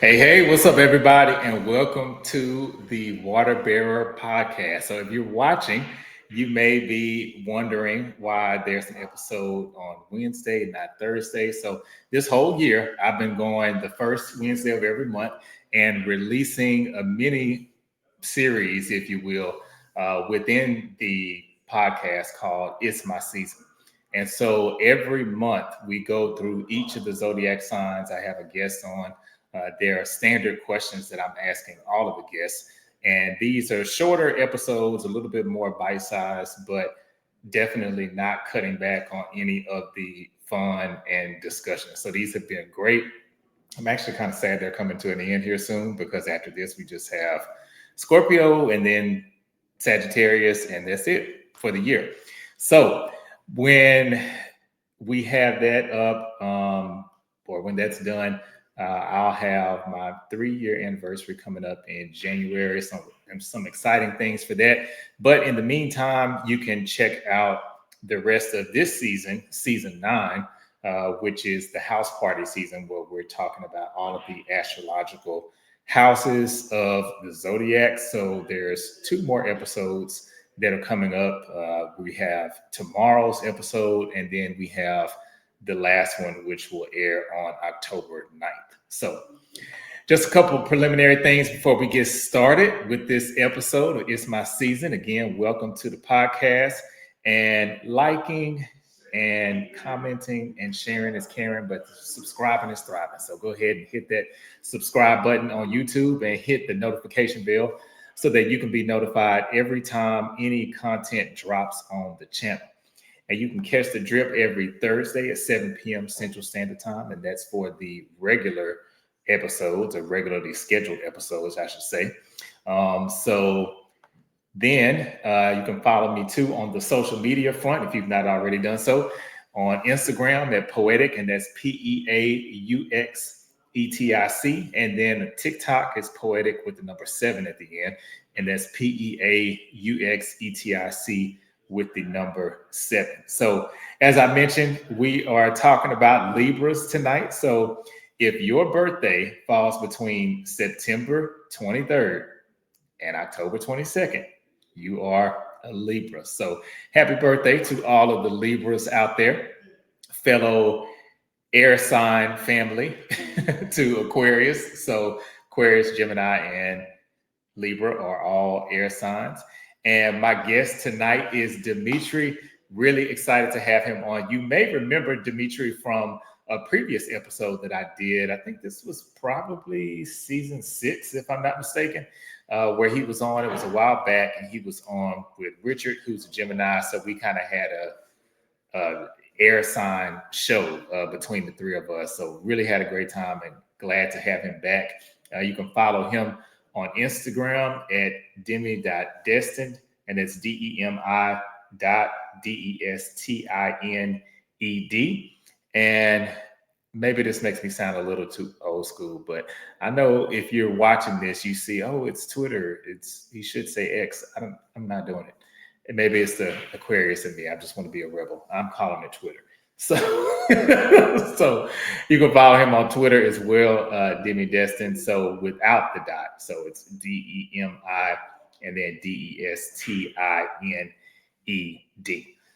Hey, what's up, everybody, and welcome to the Water Bearer podcast. So, if you're watching, you may be wondering why there's an episode on Wednesday, not Thursday. So, this whole year, I've been going the first Wednesday of every month and releasing a mini series, if you will, within the podcast called It's My Season. And so every month we go through each of the zodiac signs. I have a guest on. There are standard questions that I'm asking all of the guests. And these are shorter episodes, a little bit more bite sized, but definitely not cutting back on any of the fun and discussion. So these have been great. I'm actually kind of sad they're coming to an end here soon because after this, we just have Scorpio and then Sagittarius, and that's it for the year. So when we have that up, or when that's done, I'll have my 3-year anniversary coming up in January. Some exciting things for that. But in the meantime, you can check out the rest of this season, season 9, which is the house party season, where we're talking about all of the astrological houses of the zodiac. So there's 2 more episodes that are coming up. We have tomorrow's episode, and then we have the last one, which will air on October 9th. So just a couple of preliminary things before we get started with this episode of It's My Season. Again, welcome to the podcast. And liking and commenting and sharing is caring, but subscribing is thriving. So go ahead and hit that subscribe button on YouTube and hit the notification bell so that you can be notified every time any content drops on the channel. And you can catch the drip every Thursday at 7 p.m. Central Standard Time. And that's for the regular episodes, or regularly scheduled episodes, I should say. So then you can follow me too on the social media front if you've not already done so. On Instagram at Poetic, and that's PEAUXETIC. And then TikTok is Poetic with the number 7 at the end. And that's PEAUXETIC with the number 7. So as I mentioned, we are talking about Libras tonight. So if your birthday falls between September 23rd and October 22nd, you are a Libra. So happy birthday to all of the Libras out there, fellow air sign family to Aquarius. So Aquarius, Gemini, and Libra are all air signs. And my guest tonight is Demitri. Really excited to have him on. You may remember Demitri from a previous episode that I did. I think this was probably season 6, if I'm not mistaken, where he was on. It was a while back, and he was on with Richard, who's a Gemini. So we kind of had a air sign show between the 3 of us. So really had a great time and glad to have him back. You can follow him on Instagram at demi.destined, and it's DEMI.DESTINED. And maybe this makes me sound a little too old school, but I know if you're watching this, you see, oh, it's Twitter. He should say X. I'm not doing it. And maybe it's the Aquarius in me. I just want to be a rebel. I'm calling it Twitter. So, so you can follow him on Twitter as well, Demi Destin. So without the dot. So it's DEMI and then DESTINED.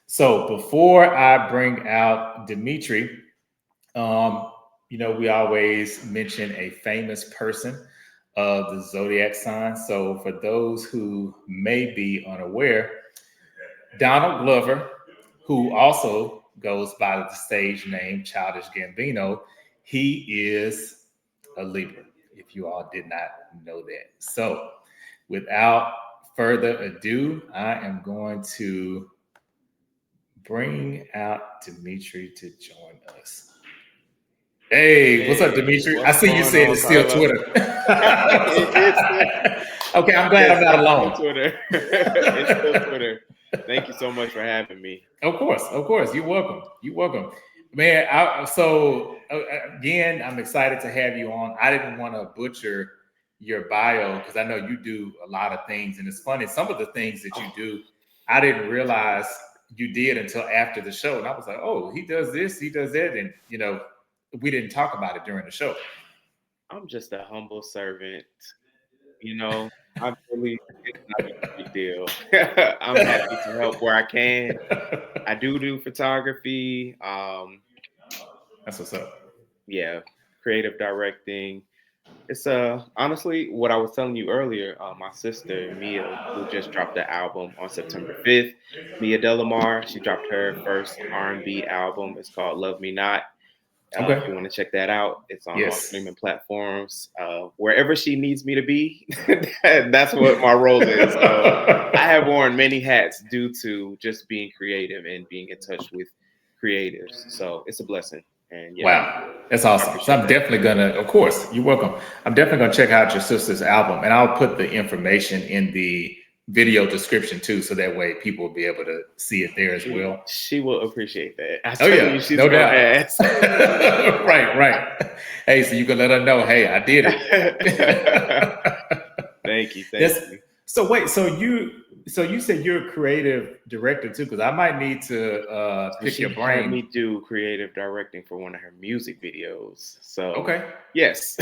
So before I bring out Demitri, we always mention a famous person of the zodiac sign. So for those who may be unaware, Donald Glover, who also goes by the stage name Childish Gambino, he is a Libra, if you all did not know that. So without further ado, I am going to bring out Demitri to join us. Hey, what's up, Demitri? I see you said it's still Twitter. Okay, I'm glad I'm not alone. Twitter. It's still Twitter. Thank you so much for having me. Of course. You're welcome. Man, again, I'm excited to have you on. I didn't want to butcher your bio because I know you do a lot of things. And it's funny, some of the things that you do, I didn't realize you did until after the show. And I was like, oh, he does this, he does that. And, we didn't talk about it during the show. I'm just a humble servant. You know, I really, it's not a big deal. I'm happy to help where I can. I do photography. That's what's up. Yeah, creative directing. It's honestly what I was telling you earlier. My sister Mia, who just dropped the album on September 5th, Mia Delamar. She dropped her first R&B album. It's called "Love Me Not." If Okay. you want to check that out, it's on all Yes. streaming platforms. Wherever she needs me to be, that's what my role is. So I have worn many hats due to just being creative and being in touch with creatives. So it's a blessing. And yeah, Wow, that's I awesome. So appreciate I'm that. definitely gonna, of course, you're welcome. I'm definitely gonna check out your sister's album, and I'll put the information in the video description too, so that way people will be able to see it there as well. She will appreciate that. I Oh tell you, yeah, she's no gonna doubt. ask. Right, right. Hey, so you can let her know, hey, I did it. Thank you, thank That's you. so. Wait, so you said you're a creative director too, because I might need to So pick she your had brain. me do creative directing for one of her music videos. So Okay. yes.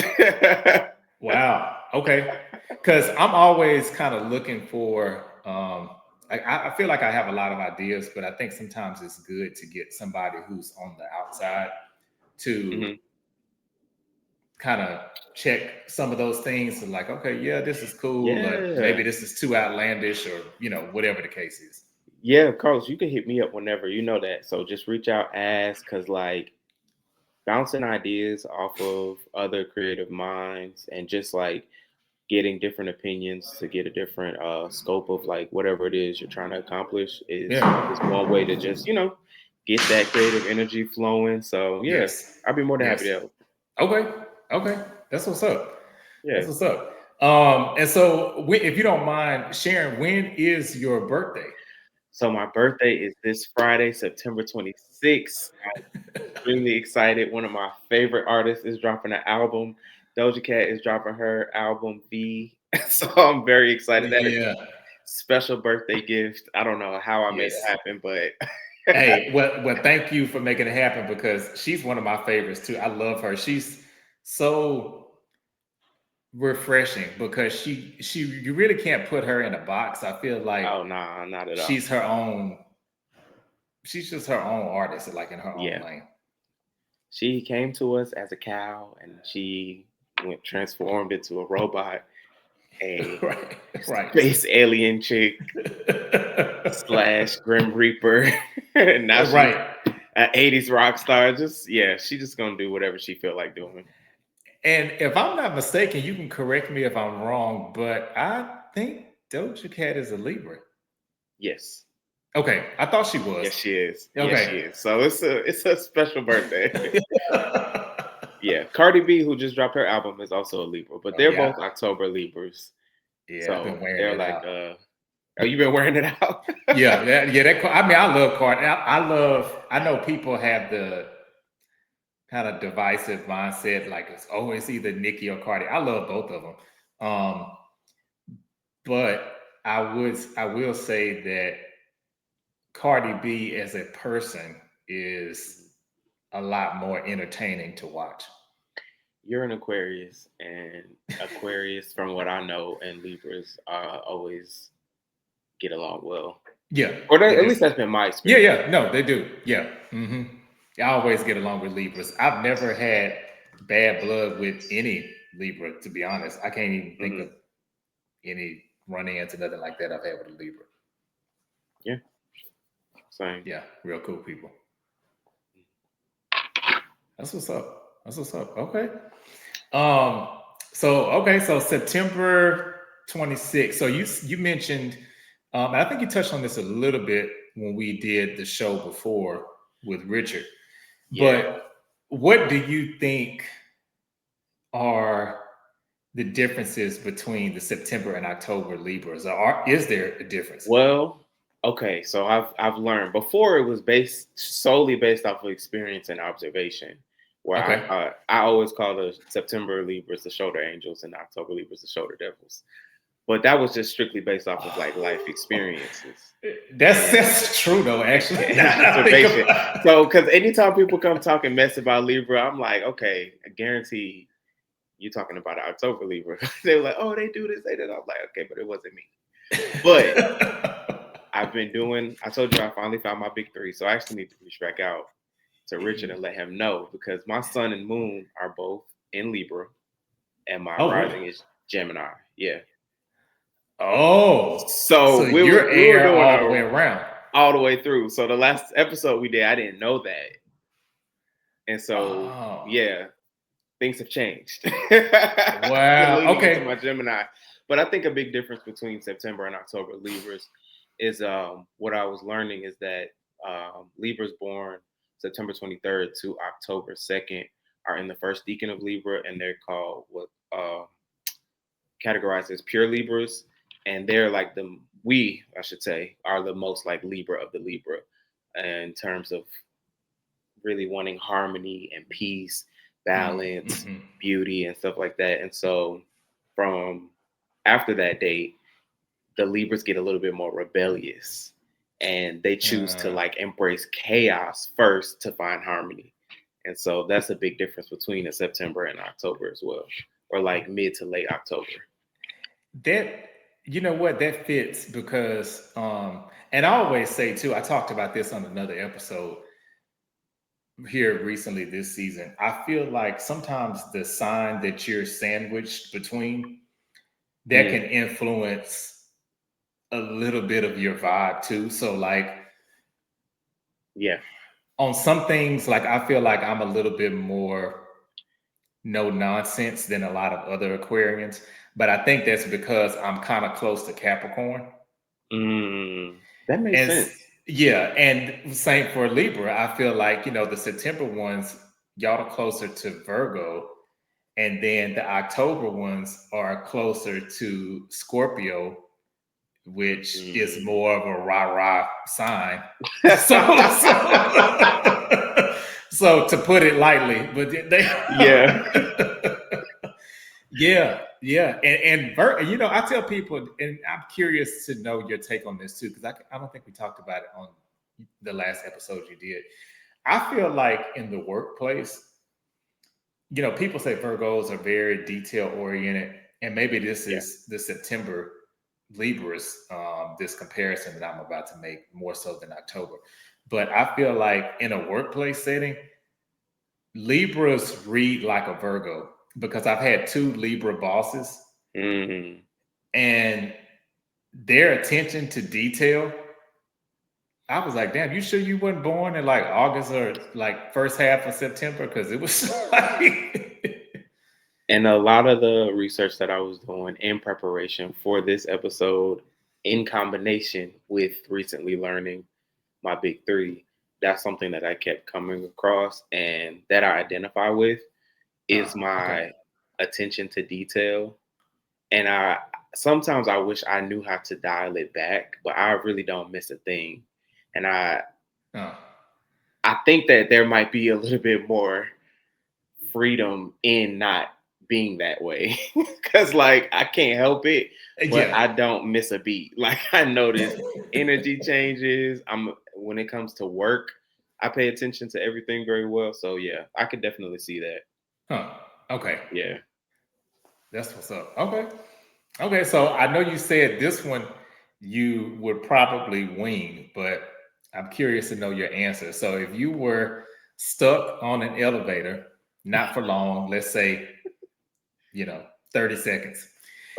Wow. Okay. Because I'm always kind of looking for. I feel like I have a lot of ideas, but I think sometimes it's good to get somebody who's on the outside to Mhm. kind of check some of those things. And like, okay, yeah, this is cool, but maybe Yeah. this is too outlandish, or whatever the case is. Yeah, Carlos, you can hit me up whenever, you know that. So just reach out, ask, because like bouncing ideas off of other creative minds and just like getting different opinions to get a different scope of like whatever it is you're trying to accomplish is one way to Yeah. just, get that creative energy flowing. So yeah, Yes. I'd be more than happy Yes. to help. Okay. Okay. That's what's up. That's Yeah. what's up. And so, if you don't mind sharing, when is your birthday? So my birthday is this Friday, September 26th. Extremely excited. One of my favorite artists is dropping an album. Doja Cat is dropping her album V. So I'm very excited. That is Yeah. special birthday gift. I don't know how I made it Yes. happen, but Hey, well, thank you for making it happen, because she's one of my favorites too. I love her. She's so refreshing, because she you really can't put her in a box. I feel like oh nah, not at all. she's her own. She's just her own artist, like in her own Yeah. lane. She came to us as a cow and she went transformed into a robot, a Right. Right. space alien chick slash Grim Reaper. And now she's Right. an 80s rock star. Just yeah, she just gonna do whatever she feel like doing. And if I'm not mistaken, you can correct me if I'm wrong, but I think Doja Cat is a Libra. Yes. Okay, I thought she was. Yes, she is. Yes, she Okay. is. So it's a special birthday. Yeah. Cardi B, who just dropped her album, is also a Libra, but Oh they're yeah, both October Libras. yeah. I've been So wearing they're it like, out. oh, you been wearing it out? Yeah, yeah. I mean, I love Cardi. I love. I know people have the kind of divisive mindset, like it's either Nicki or Cardi. I love both of them, but I will say that Cardi B as a person is a lot more entertaining to watch. You're an Aquarius, and Aquarius, from what I know, and Libras always get along well. Yeah, Or they at do. least that's been my Yeah, experience. yeah. No, they do. Yeah. I always get along with Libras. I've never had bad blood with any Libra, to be honest. I can't even think Hmm. of any run-ins or nothing like that I've had with a Libra. Yeah, same. Yeah, real cool people. That's what's up. That's what's up. Okay. Um. So September 26th. So you mentioned, and I think you touched on this a little bit when we did the show before with Richard. Yeah. But what do you think are the differences between the September and October Libras? Is there a difference? Well, okay. So I've learned before it was solely based off of experience and observation. Where Okay. I always call the September Libras the shoulder angels and October Libras the shoulder devils. But that was just strictly based off of like life experiences That's true though, actually. and Now that I think observation. about it. So, because anytime people come talking mess about Libra, I'm like, okay, I guarantee you talking about an October Libra. They were like, oh, they do this, they do that. I was like, okay, but it wasn't me. But I told you I finally found my big three. So I actually need to reach back out to Richard and let him know, because my sun and moon are both in Libra and my rising is Gemini. Yeah. Oh, so we you're were air doing all the way around. All the way through. So the last episode we did, I didn't know that. And so, yeah, things have changed. Wow. Okay. To my Gemini. But I think a big difference between September and October Libras is what I was learning is that Libras born September 23rd to October 2nd are in the first decan of Libra, and they're called categorized as pure Libras. And they're like I should say, are the most like Libra of the Libra in terms of really wanting harmony and peace, balance, beauty, and stuff like that. And so from after that date, the Libras get a little bit more rebellious, and they choose to like embrace chaos first to find harmony. And so that's a big difference between a September and October as well, or like mid to late October. That, you know what, that fits because, and I always say too, I talked about this on another episode here recently this season. I feel like sometimes the sign that you're sandwiched between, that can influence a little bit of your vibe too. So like, yeah, on some things, like I feel like I'm a little bit more no nonsense than a lot of other Aquarians, but I think that's because I'm kind of close to Capricorn. That makes sense. Yeah, and same for Libra. I feel like, the September ones, y'all are closer to Virgo, and then the October ones are closer to Scorpio, which is more of a rah-rah sign. So to put it lightly, but yeah. And I tell people, and I'm curious to know your take on this too, because I don't think we talked about it on the last episode you did. I feel like in the workplace, people say Virgos are very detail oriented, and maybe this is the September Libras, this comparison that I'm about to make more so than October. But I feel like in a workplace setting, Libras read like a Virgo, because I've had 2 Libra bosses, and their attention to detail, I was like, damn, you sure you weren't born in like August or like first half of September? Because it was like... And a lot of the research that I was doing in preparation for this episode, in combination with recently learning my big three, that's something that I kept coming across and that I identify with is my attention to detail. And sometimes I wish I knew how to dial it back, but I really don't miss a thing. And I think that there might be a little bit more freedom in not being that way, because like I can't help it, but I don't miss a beat. Like I notice energy changes. When it comes to work, I pay attention to everything very well. So yeah, I could definitely see that. Okay. Yeah. That's what's up. Okay. So I know you said this one you would probably wing, but I'm curious to know your answer. So if you were stuck on an elevator, not for long, let's say, 30 seconds.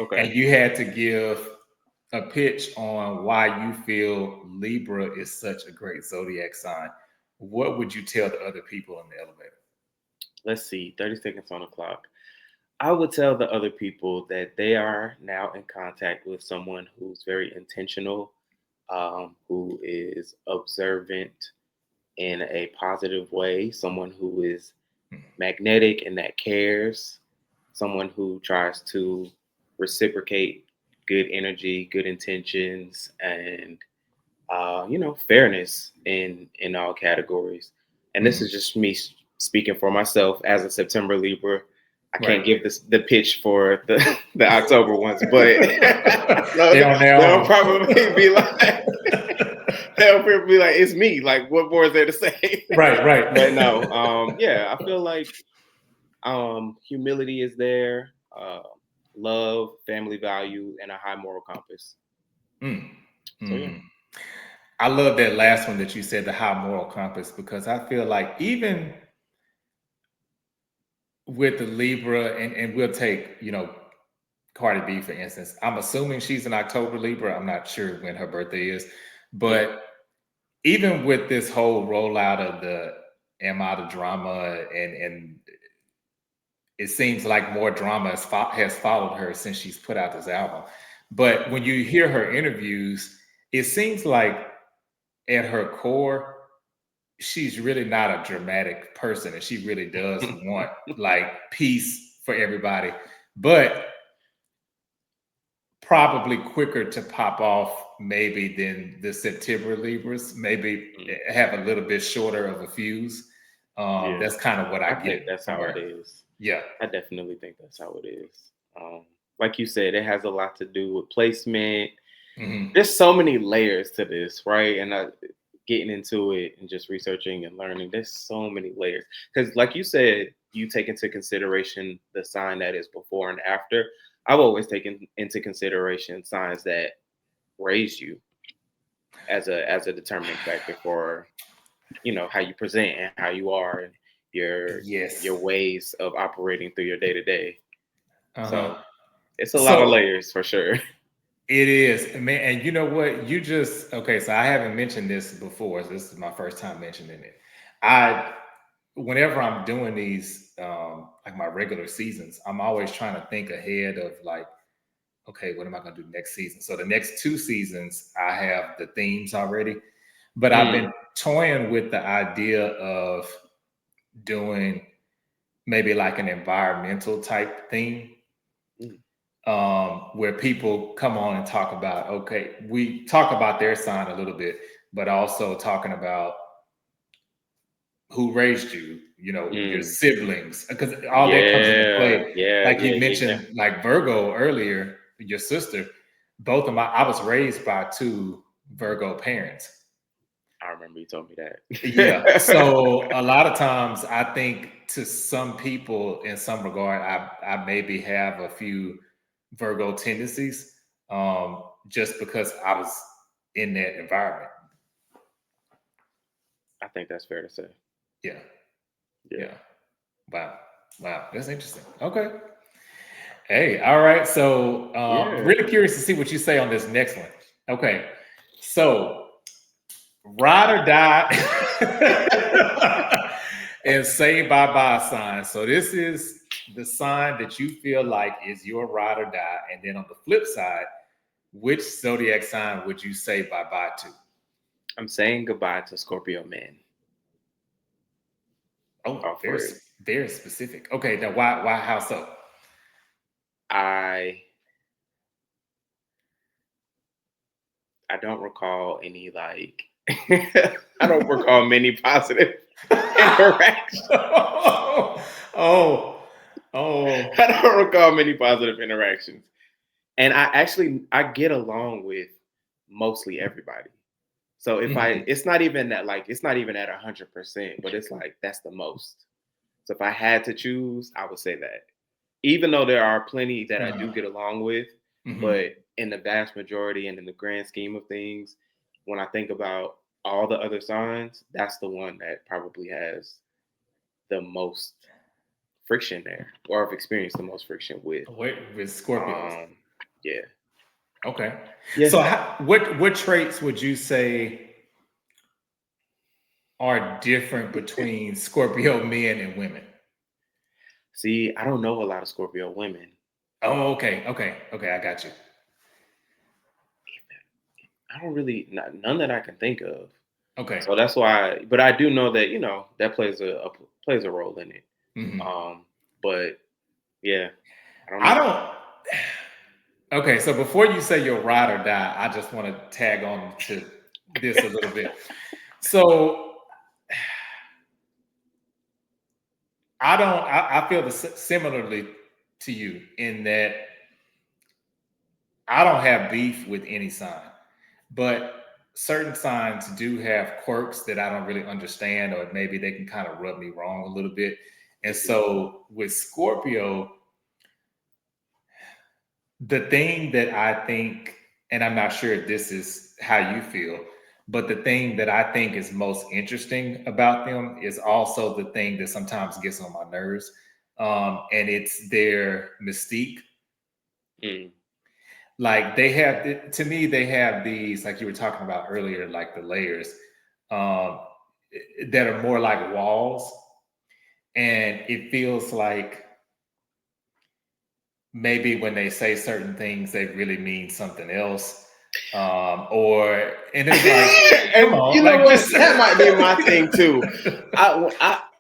Okay. And you had to give a pitch on why you feel Libra is such a great zodiac sign, what would you tell the other people in the elevator? Let's see, 30 seconds on the clock. I would tell the other people that they are now in contact with someone who's very intentional, who is observant in a positive way, someone who is magnetic and that cares, someone who tries to reciprocate good energy, good intentions, and fairness in all categories. And this is just me speaking for myself as a September Libra. I can't give the pitch for the October ones, but they'll probably be like, it's me. Like, what more is there to say? Right. But no, I feel like Humility is there, love, family value, and a high moral compass. Mm, So yeah. mm. I love that last one that you said, the high moral compass, because I feel like even with the Libra, and we'll take, Cardi B, for instance. I'm assuming she's an October Libra. I'm not sure when her birthday is. Yeah. But even with this whole rollout of the Am I the Drama, and it seems like more drama has followed her since she's put out this album. But when you hear her interviews, it seems like at her core, she's really not a dramatic person, and she really does want like peace for everybody. But probably quicker to pop off maybe than the September Libras, maybe Mm, have a little bit shorter of a fuse. yeah. That's kind of what I I think get that's from how her. it is. Yeah. I definitely think that's how it is. Like you said, it has a lot to do with placement. Hmm. There's so many layers to this, right? And getting into it and just researching and learning, there's so many layers. Because, like you said, you take into consideration the sign that is before and after. I've always taken into consideration signs that raised you as a determining factor for how you present and how you are and your Yes. ways of operating through your day to day. Uh-huh. So it's a lot of So layers for sure. it is, man. And you know what? You just okay. So I haven't mentioned this before. So this is my first time mentioning it. I, whenever I'm doing these, like my regular seasons, I'm always trying to think ahead of like, okay, what am I going to do next season? So the next two seasons, I have the themes already, but I've Mm, been toying with the idea of doing maybe like an environmental type theme, mm, where people come on and talk about, okay, we talk about their sign a little bit, but also talking about who raised you, your mm. siblings, because all that comes into Yeah, play. yeah, Like yeah, you yeah. mentioned, like Virgo earlier, your sister, I was raised by two Virgo parents. I remember you told me Yeah. that. So a lot of times I think to some people in some regard, I maybe have a few Virgo tendencies, just because I was in that environment. I think that's fair to say. Yeah. Yeah. Yeah. Wow. Wow. That's interesting. Okay. Hey, all right. So, Yeah. really curious to see what you say on this next one. Okay. So, ride or die and say bye bye sign. So, this is the sign that you feel like is your ride or die. And then on the flip side, which zodiac sign would you say bye bye to? I'm saying goodbye to Scorpio man. Oh, Off rip. very specific. Okay. Now, why, how so? I I don't recall any like I don't recall many positive interactions. Oh, oh. I don't recall many positive interactions. And I get along with mostly everybody. So if I Mhm. it's not even that like it's not even at 100%, but it's like that's the most. So if I had to choose, I would say that. Even though there are plenty that I do Uh-huh. get along with, Mhm. but in the vast majority and in the grand scheme of things, when I think about all the other signs, that's the one that probably has the most friction there, or I've experienced the most friction with. With Scorpios. Um, yeah, Okay. yeah. So what traits would you say are different between Scorpio men and women? See, I don't know a lot of Scorpio women. Oh, okay. Okay. Okay, I got you. I don't really, none that I can think of. Okay. So that's why, but I do know that that plays a role in it. Mhm. Um, but yeah, I don't I know. don't Okay, so before you say your ride or die, I just want to tag on to this a little bit. So I feel similarly to you in that I don't have beef with any sign, but certain signs do have quirks that I don't really understand, or maybe they can kind of rub me wrong a little bit. And so with Scorpio, the thing that I think, and I'm not sure if this is how you feel, but the thing that I think is most interesting about them is also the thing that sometimes gets on my nerves. And it's their mystique. Mm. Like they have, to me, they have these, like you were talking about earlier, like the layers um, that are more like walls. And it feels like maybe when they say certain things, they really mean something else. Or and it's like, come And you on, know like what? just That might be my thing too.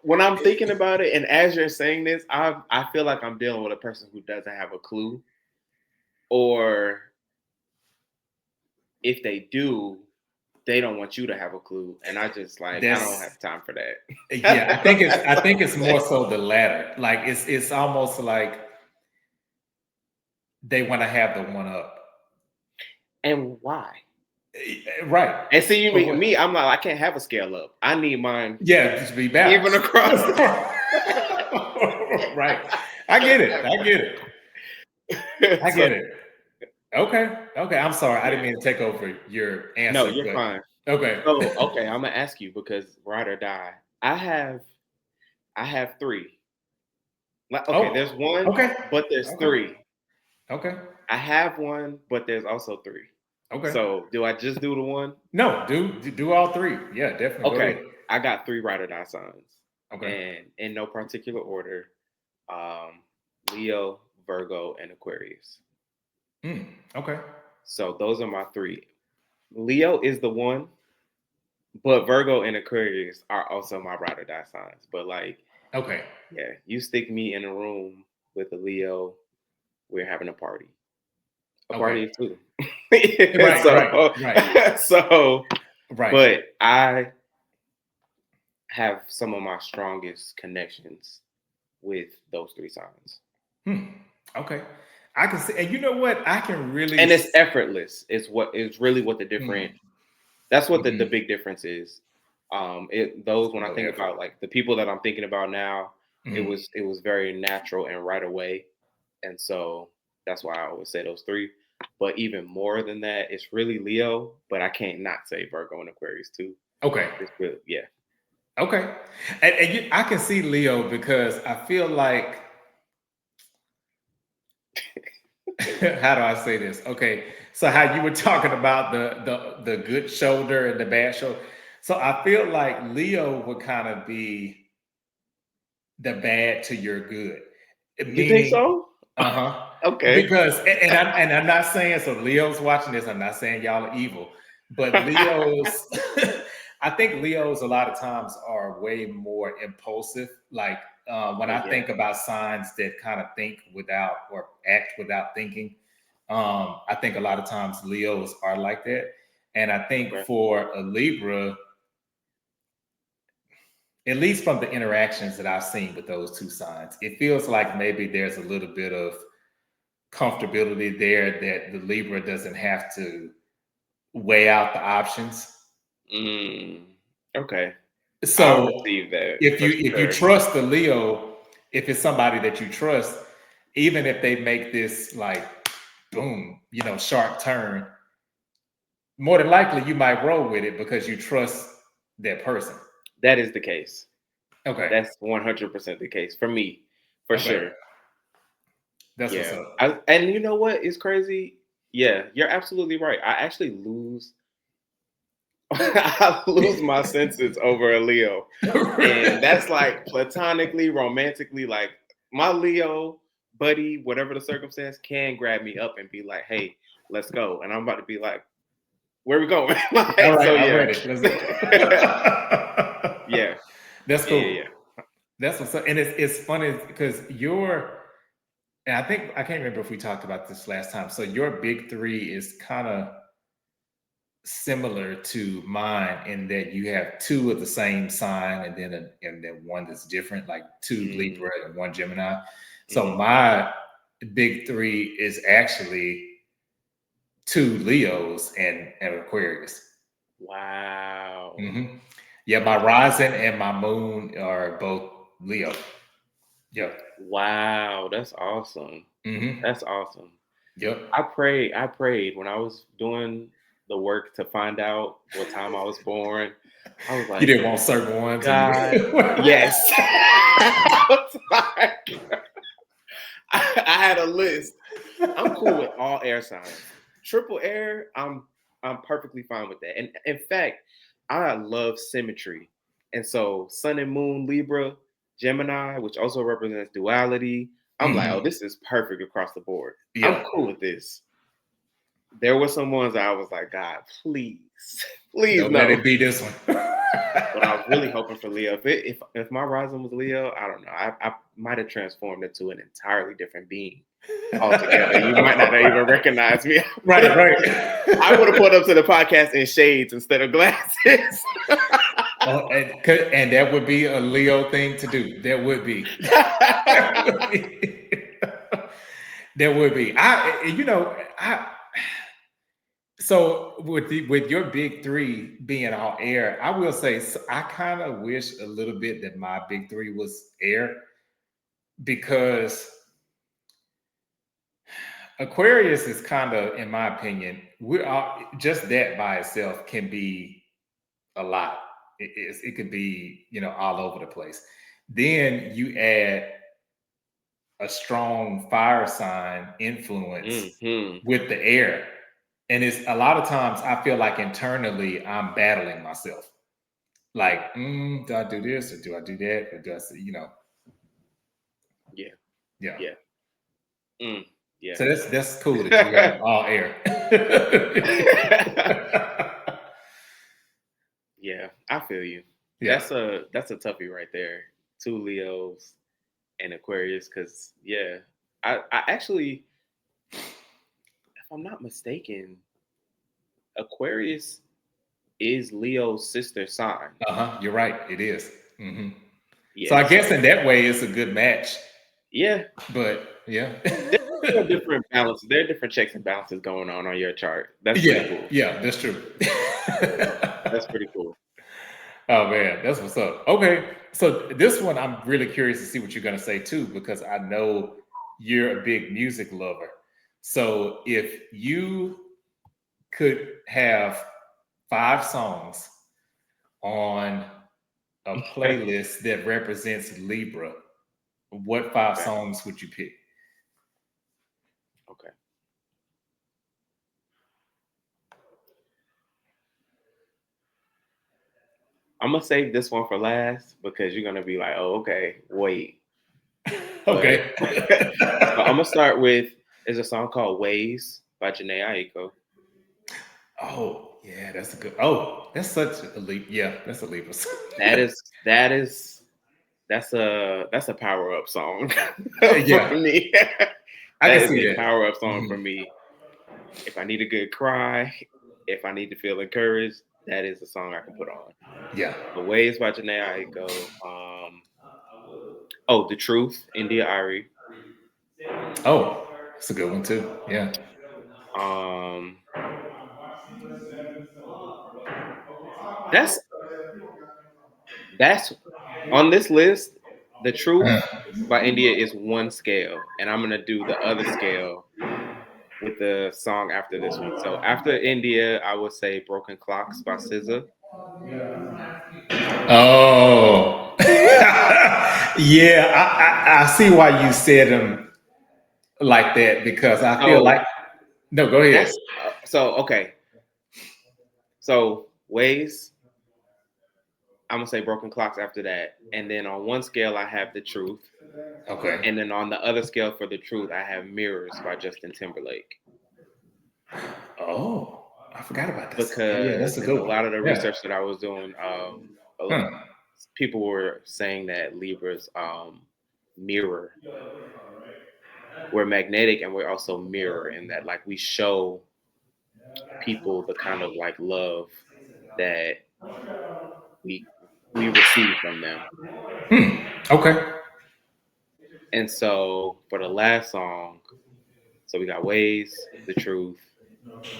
When I'm thinking about it, and as you're saying this, I feel like I'm dealing with a person who doesn't have a clue, or if they do, they don't want you to have a clue. And I just like I don't that's have time for that. yeah. I think it's more so the latter. Like it's almost like they want to have the one up. And why? Right. And see, you For mean what? me? I'm like I can't have a scale up. I need mine Yeah, just be even balanced. across. Right. I get it. I get it. I So get it. Okay. Okay. I'm sorry. I yeah, didn't mean to take over your no, answer, you're but fine. okay. So okay, I'm gonna ask you because ride or die. I have three. Like okay, there's Oh, one, okay. but there's Okay. three. Okay. I have one, but there's also three. Okay. So do I just do the one? No, do all three. Yeah, definitely. Go Okay, ahead. I got three ride or die signs, Okay. and in no particular order, um, Leo, Virgo, and Aquarius. Okay. So those are my three. Leo is the one, but Virgo and Aquarius are also my ride or die signs. But like, Okay. yeah, you stick me in a room with a Leo, we're having a party. A Okay. party too. Right, right, so, right, so, right. but I have some of my strongest connections with those three signs, Hmm. Okay. I can see, and you know what? I can really. and it's effortless. Is what is really what the different. Hmm. That's what the Mhm. big difference is. Those when I No think effort. about like the people that I'm thinking about now, Mhm. it was very natural and right away, and so that's why I always say those three. But even more than that, it's really Leo. But I can't not say Virgo and Aquarius too. Okay. It's really yeah. Okay. And I can see Leo because I feel like how do I say this? Okay, so how you were talking about the good shoulder and the bad shoulder. So I feel like Leo would kind of be the bad to your good, You think meaning, so? uh-huh. Okay. Because and I'm not saying so Leo's watching this, I'm not saying y'all are evil, but Leo's I think Leos a lot of times are way more impulsive. Like when Oh I yeah. think about signs that kind of think without or act without thinking, I think a lot of times Leos are like that. And I think Okay. for a Libra, at least from the interactions that I've seen with those two signs, it feels like maybe there's a little bit of comfortability there that the Libra doesn't have to weigh out the options. Mm, okay. I'll So receive that if for you sure. trust the Leo, if it's somebody that you trust, even if they make this like boom, sharp turn, more than likely you might roll with it because you trust that person. That is the case. Okay. That's 100% the case for me, for Okay. sure. That's what's Yeah. up. And you know what is crazy? Yeah, you're absolutely right. I actually lose I lose my senses over a Leo. And that's like platonically, romantically, like my Leo buddy, whatever the circumstance, can grab me up and be like, "Hey, let's go." And I'm about to be like, "Where we going?" All Like, right, so I'm yeah, ready. yeah, That's yeah, cool. yeah, That's what's up. And it's funny because and I think I can't remember if we talked about this last time. So your big three is kind of similar to mine in that you have two of the same sign and then one that's different, like two yeah. Libra and one Gemini. So Mm-hmm. my big three is actually two Leos and Aquarius. Wow. Hmm. Yeah, my rising and my moon are both Leo. Yep. Wow, that's awesome. Mm-hmm. That's awesome. Yep. I prayed when I was doing the work to find out what time I was born. I was You like, didn't want certain ones, and you. God, yes. I was like, I had a list. I'm cool with all air signs. Triple air, I'm perfectly fine with that. And in fact, I love symmetry. And so Sun and Moon, Libra, Gemini, which also represents duality. I'm like, oh, Mhm. this is perfect across the board. I'm Yeah. cool with this. There were some ones I was like, God, please, please Don't let no. it be this one. But I was really hoping for Leo. If my rising was Leo, I don't know. I might have transformed into an entirely different being altogether. You might not even recognize me. Right, I would have right. put up to the podcast in shades instead of glasses. Oh, and that would be a Leo thing to do. That would be. That would be. That would be. I. So with your big three being all air, I will say I kind of wish a little bit that my big three was air because Aquarius is kind of, in my opinion, we're all, just that by itself can be a lot. It could be all over the place. Then you add a strong fire sign influence Hmm. with the air, and it's a lot of times I feel like internally I'm battling myself. Like, do I do this or do I do that or do I say, Yeah, yeah. yeah, yeah. So that's cool that you have all air. Yeah, I feel you. Yeah. That's a toughie right there. Two Leos and Aquarius, because yeah, I actually, if I'm not mistaken, Aquarius is Leo's sister sign. You're right. It is. Mhm. So Yeah, I guess in so that way, it's a good match. yeah, But yeah, there are different balances. There are different checks and balances going on your chart. That's pretty yeah, cool. yeah. That's true. That's pretty cool. Oh man, that's what's up. Okay, so this one I'm really curious to see what you're gonna say too, because I know you're a big music lover. So if you could have 5 songs on a playlist that represents Libra, what 5 songs would you pick? Okay. I'm gonna save this one for last because you're gonna be like, oh, okay, wait. But Okay. so I'm gonna start with there's a song called Ways by Janae Aiko. Oh, yeah, that's a good. Oh, that's such a leap. Yeah, that's a Libra. That is that is that's a power up song for Yeah, me. I That can is see a that. power up song for Mhm. me. If I need a good cry, if I need to feel encouraged, that is a song I can put on. Yeah. The Ways by Janae Aiko. Oh, The Truth, India Ari. Oh, that's a good one too. Yeah. Um, that's that's on this list. The Truth by India is one scale, and I'm gonna do the other scale with the song after this one. So after India, I would say Broken Clocks by SZA. Oh. Yeah, I see why you said them like that because I feel So like no, go ahead. that's so okay. So Ways, I'm gonna say Broken Clocks after that, and then on one scale I have The Truth, Okay. and then on the other scale for The Truth I have Mirrors by Justin Timberlake. Oh, I forgot about that song. Yeah, Because that's a in good a one. lot of the Yeah. research that I was doing, Huh. people were saying that Libras mirror, we're magnetic and we're also mirror, in that like we show people the kind of like love that we we receive from them. Okay. And so for the last song, so we got Ways, The Truth,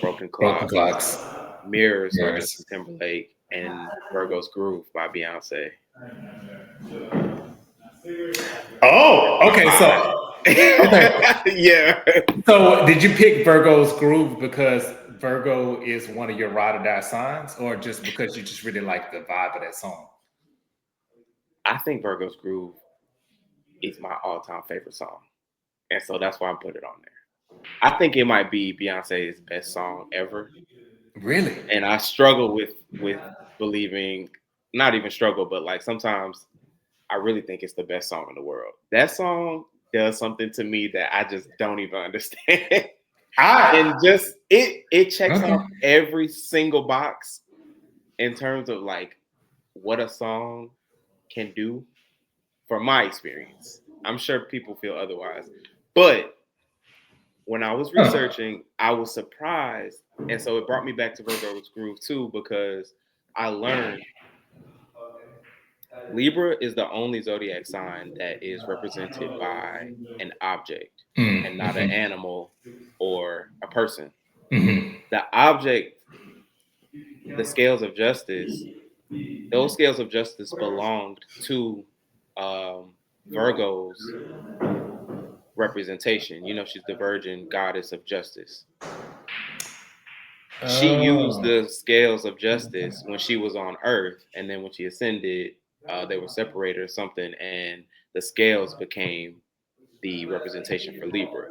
Broken Broken Clocks, clocks. Mirrors by Mirrors. Justin Timberlake, and Virgo's Groove by Beyonce. Oh, That's okay. mine. Okay. Yeah. So did you pick Virgo's groove because Virgo is one of your ride or die signs, or just because you just really like the vibe of that song? I think Virgo's Groove is my all-time favorite song. And so that's why I put it on there. I think it might be Beyonce's best song ever. Really? And I struggle with believing, not even struggle, but like sometimes I really think it's the best song in the world. That song does something to me that I just don't even understand. And I just it checks okay. off every single box in terms of like what a song can do from my experience. I'm sure people feel otherwise. But when I was Huh. researching, I was surprised. And so it brought me back to Virgo's Groove too, because I learned Libra is the only zodiac sign that is represented by an object and not an Mm-hmm. animal or a person. Mm-hmm. The object, the scales of justice, those scales of justice belonged to Virgo's representation. You know, she's the virgin goddess of justice. She used Oh, the scales of justice when she was on earth, and then when she ascended, they were separated or something, and the scales became the representation for Libra.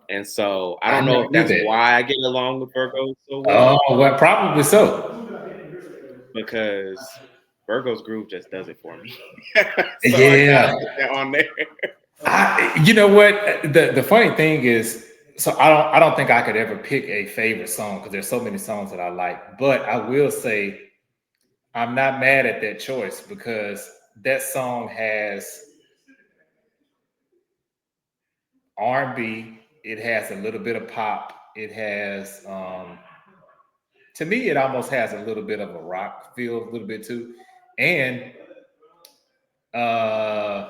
And so I I don't know never if knew that's that. why I get along with Virgos so Oh, well, well, probably so. because Virgo's groove just does it for me. So I Yeah. gotta put that on there. You know what? The funny thing is, so I don't think I could ever pick a favorite song because there's so many songs that I like. But I will say I'm not mad at that choice because that song has R&B. It has a little bit of pop. It has, to me, it almost has a little bit of a rock feel, a little bit too, and uh,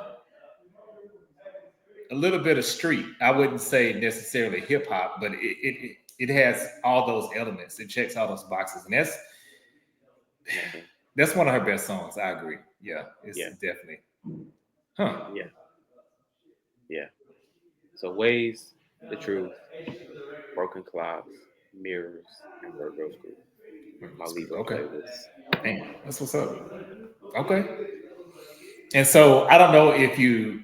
a little bit of street. I wouldn't say necessarily hip hop, but it has all those elements. It checks all those boxes, and Man, that's one of her best songs. I agree. Yeah, it's yeah, definitely. Huh. yeah, yeah. So ways, the truth, broken clouds, mirrors, and Virgo's groove. My Libra Okay. playlist. Damn, that's what's up. Okay. And so I don't know if you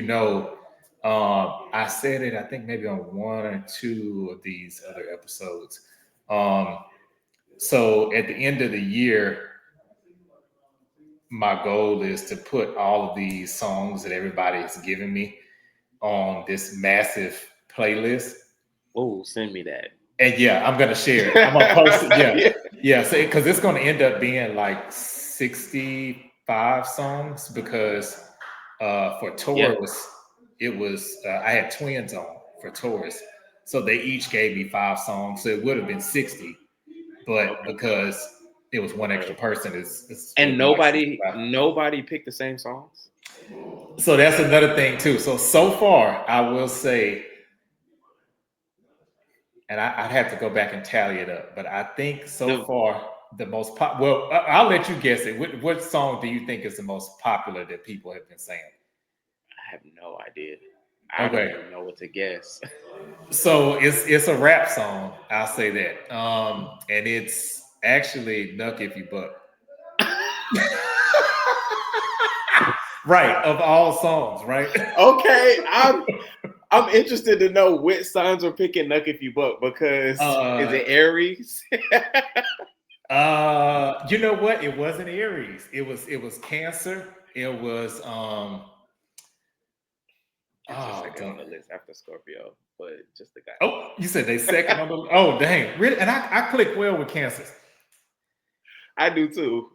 know, I said it, I think maybe on one or two of these other episodes. Um, so at the end of the year, my goal is to put all of these songs that everybody has given me on this massive playlist. Oh, send me that. And yeah, I'm gonna share it. I'm gonna post it. Yeah, Yeah, yeah. So because it's gonna end up being like 65 songs because for yeah. Taurus, I had twins on for Taurus, so they each gave me 5 songs, so it would have been 60. But Okay. because it was one extra Right. person, it's would And have been like nobody 65. nobody picked the same songs. So that's another thing too. So far, I will say, and I'd have to go back and tally it up, but I think so The far the most pop. Well, I'll let you guess it. What song do you think is the most popular that people have been saying? I have no idea. I don't Okay, even know what to guess. so it's a rap song. I'll say that, and it's actually "Nuck If You Buck." Right, of all songs, right? Okay, I'm interested to know which signs are picking Nuck If You Buck, because is uh, it Aries? you know what? It wasn't Aries. It was Cancer. It was Cancer oh second on don't the list after Scorpio, but just the oh you said they guys. second on the oh dang really and I click well with Cancers, I do too,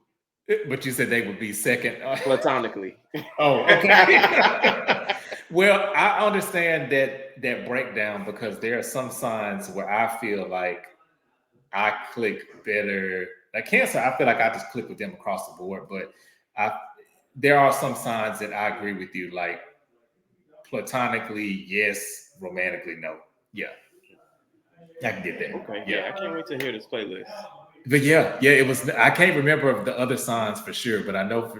but you said they would be second. platonically. Oh, okay. Well, I understand that breakdown because there are some signs where I feel like I click better. Like Cancer, I feel like I just click with them across the board. But I there are some signs that I agree with you. Like platonically, yes. Romantically, no. Yeah, I can get that. Okay, Yeah. yeah, I can't wait to hear this playlist. But yeah, it was. I can't remember the other signs for sure, but I know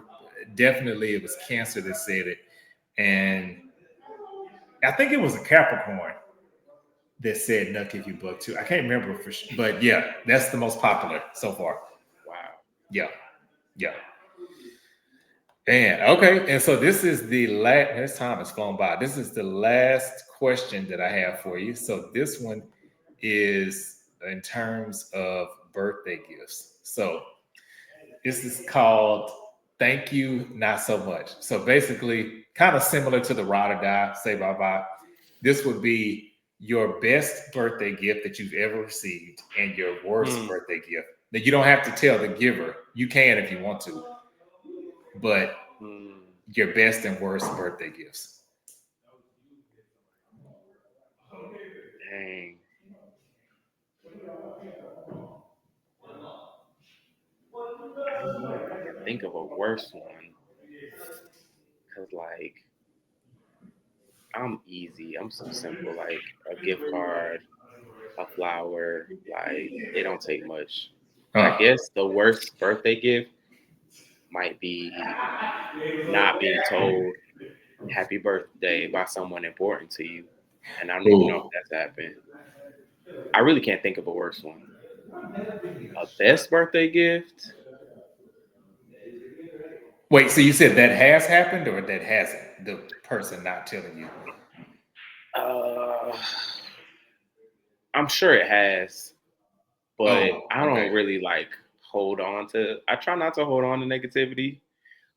definitely it was Cancer that said it, and I think it was a Capricorn that said "Nuck if you buck too." I can't remember for sure, but yeah, that's the most popular so far. Wow. Yeah, yeah. And okay, and so this is the last. This time has flown by. This is the last question that I have for you. So this one is in terms of birthday gifts. So this is called "Thank You, Not So Much." So basically, kind of similar to the ride or die, say bye bye. This would be your best birthday gift that you've ever received and your worst Hmm. birthday gift. That you don't have to tell the giver. You can if you want to, but Hmm. your best and worst birthday gifts. Dang. I don't know if I can think of a worse one. Cause like I'm easy. I'm so simple. Like a gift card, a flower. Like it don't take much. I Huh. guess the worst birthday gift might be not being told happy birthday by someone important to you. And I don't even know if Ooh. that's happened. I really can't think of a worse one. A best birthday gift? Wait, so you said that has happened or that hasn't? The person not telling you. Uh, I'm sure it has, but Oh, I okay. don't really like hold on to. I try not to hold on to negativity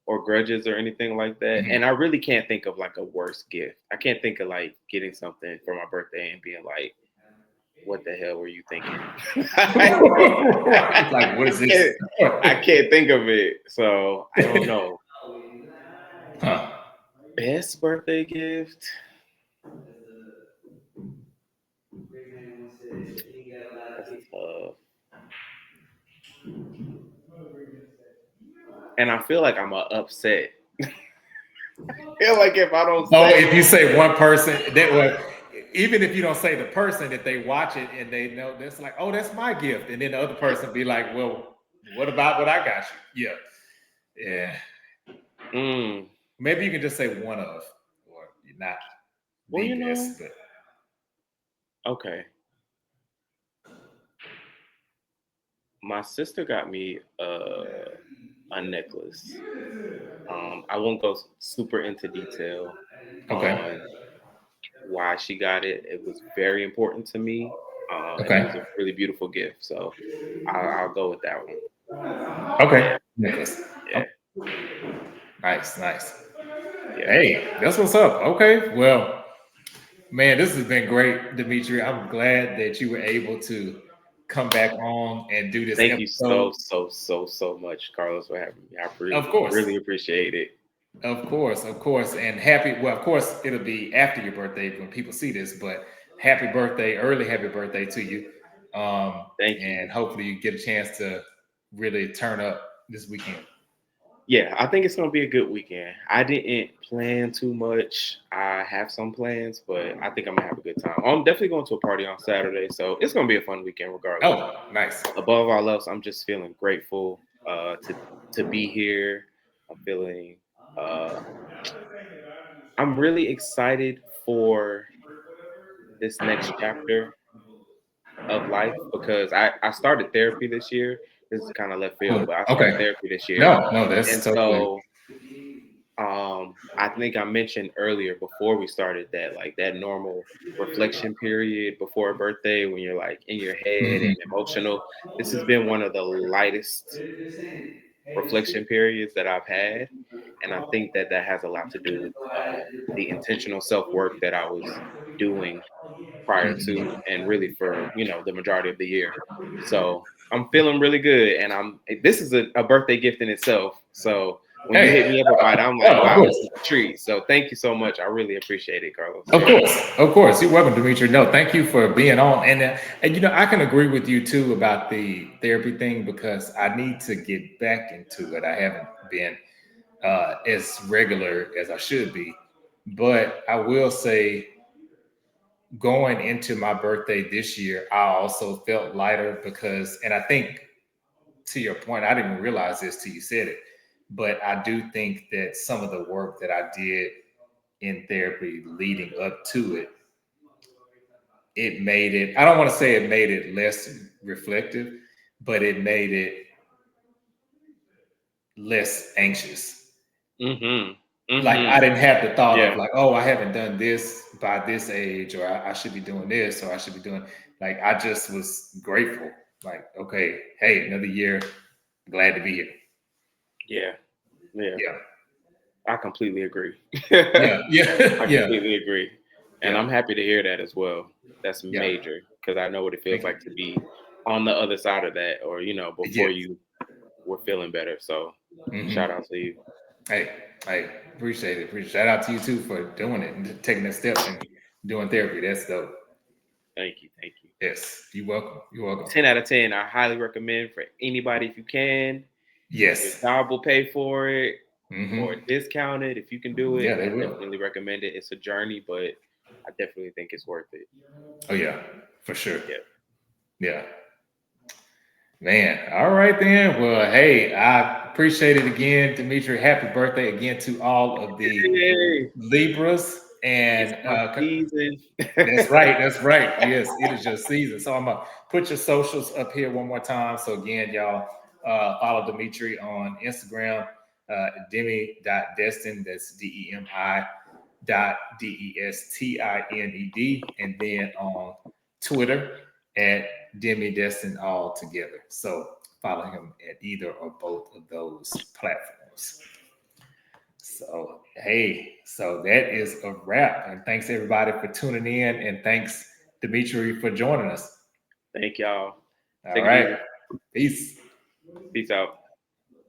or grudges or anything like that. Mhm. And I really can't think of like a worse gift. I can't think of like getting something for my birthday and being like, "What the hell were you thinking?" I Like, what is this? can't. I can't think of it, so I don't know. Huh. Best birthday gift? That's tough. And I feel like I'm upset. I feel like if I don't Oh, say if you say one person, that was even if you don't say the person, if they watch it and they know that's like, oh, that's my gift, and then the other person be like, well, what about what I got you? Yeah, yeah. mm, Maybe you can just say one of, or not well, the best, but okay. My sister got me a necklace. I won't go super into detail okay, on why she got it. It was very important to me, and it was a okay, really beautiful gift. So I'll go with that one. okay. Yeah, Nicholas. yeah, Oh, nice, nice. yeah. Hey, that's what's up. Okay, well, man, this has been great, Demitri. I'm glad that you were able to come back on and do this Thank you episode. so much, Carlos, for having me. I Of course. really appreciate it. Of course, and happy. Well, of course, it'll be after your birthday when people see this. But happy birthday, early happy birthday to you, Thank you. and hopefully you get a chance to really turn up this weekend. Yeah, I think it's gonna be a good weekend. I didn't plan too much. I have some plans, but I think I'm gonna have a good time. I'm definitely going to a party on Saturday, so it's gonna be a fun weekend regardless. Oh, nice. Above all else, I'm just feeling grateful to be here. I'm feeling uh, I'm really excited for this next chapter of life because I started therapy this year. This is kind of left field, but I started Okay. therapy this year, No, no, and that's totally so I think I mentioned earlier before we started that like that normal reflection period before a birthday when you're like in your head mhm. and emotional. This has been one of the lightest reflection periods that I've had, and I think that that has a lot to do with the intentional self work that I was doing prior to, and really for the majority of the year. So I'm feeling really good, and this is a birthday gift in itself. So when you hit Hey, me up about it, I'm oh, like, of wow, this course. is a treat. So thank you so much. I really appreciate it, Carlos. Of course, of course. You're welcome, Dimitri. No, thank you for being on. And I can agree with you too about the therapy thing because I need to get back into it. I haven't been as regular as I should be, but I will say, going into my birthday this year, I also felt lighter because, and I think to your point, I didn't realize this till you said it. but I do think that some of the work that I did in therapy leading up to it, it made it, I don't want to say it made it less reflective, but it made it less anxious. Mm-hmm. Like Mm-hmm. I didn't have the thought of Yeah. like, oh, I haven't done this by this age, or I should be doing this, or I should be doing, like, I just was grateful. Like, okay, hey, another year, glad to be here. Yeah. Yeah. Yeah, I completely agree. yeah, yeah, I yeah, completely agree. And yeah, I'm happy to hear that as well. That's yeah. major because I know what it feels Thank like you. to be on the other side of that or, before Yes. you were feeling better. So shout Hmm. out to you. Hey, hey, appreciate it. Shout out to you too for doing it and taking that step and doing therapy. That's dope. Thank you. Thank you. Yes, you're welcome. You're welcome. 10 out of 10. I highly recommend for anybody if you can. Your Yes. job will pay for it or Hmm. discount it. If you can do Yeah, it, they I will. definitely recommend it. It's a journey, but I definitely think it's worth it. Oh yeah, for sure. Yeah. Yeah. Man, all right then. Well, hey, I appreciate it again, Demitri. Happy birthday again to all of the Hey, Libras. it's And my season. that's right. That's right. Yes, it is your season. So I'm gonna put your socials up here one more time. So again, y'all follow Demitri on Instagram, Demi.Destin. That's Demi.Destined, and then on Twitter at Demi Destin all together. So follow him at either or both of those platforms. So, hey, so that is a wrap. And thanks everybody for tuning in. And thanks, Demitri, for joining us. Thank y'all. All Take it right. easy. Peace. Peace out.